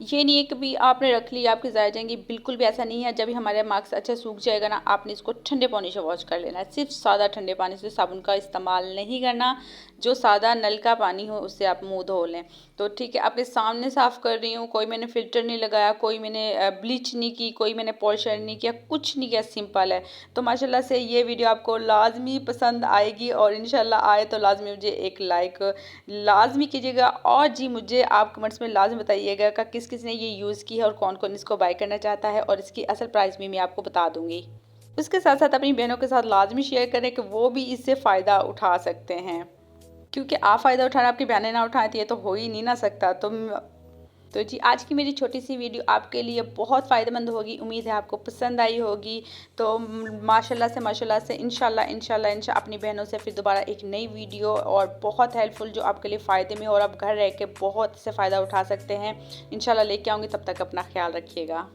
ये नहीं है कि भी आपने रख ली आपके ज़ाया जाएंगी, बिल्कुल भी ऐसा नहीं है। जब भी हमारे मार्क्स अच्छा सूख जाएगा ना, आपने इसको ठंडे पानी से वॉश कर लेना है, सिर्फ सादा ठंडे पानी से, साबुन का इस्तेमाल नहीं करना। जो सादा नल का पानी हो उससे आप मुंह धो लें। तो ठीक है, आपके सामने साफ़ कर रही हूँ, कोई मैंने फ़िल्टर नहीं लगाया, कोई मैंने ब्लीच नहीं की, कोई मैंने पॉलिशर नहीं किया, कुछ नहीं किया, सिंपल है। तो माशाल्लाह से ये वीडियो आपको लाजमी पसंद आएगी और इंशाल्लाह आए तो लाजमी मुझे एक लाइक लाजमी कीजिएगा। और जी मुझे आप कमेंट्स में लाजमी बताइएगा कि किस किस ने ये यूज़ की है और कौन कौन इसको बाय करना चाहता है, और इसकी असल प्राइस भी मैं आपको बता दूंगी। उसके साथ साथ अपनी बहनों के साथ लाजमी शेयर करें कि वो भी इससे फ़ायदा उठा सकते हैं, क्योंकि आप फ़ायदा उठाना आपकी बहनें ना उठाती है तो हो ही नहीं ना सकता। तो जी आज की मेरी छोटी सी वीडियो आपके लिए बहुत फ़ायदेमंद होगी, उम्मीद है आपको पसंद आई होगी। तो माशाल्लाह से इंशाल्लाह अपनी बहनों से फिर दोबारा एक नई वीडियो और बहुत हेल्पफुल जो आपके लिए फ़ायदे में और आप घर रह के बहुत से फ़ायदा उठा सकते हैं, इंशाल्लाह लेके आऊँगी। तब तक अपना ख्याल रखिएगा।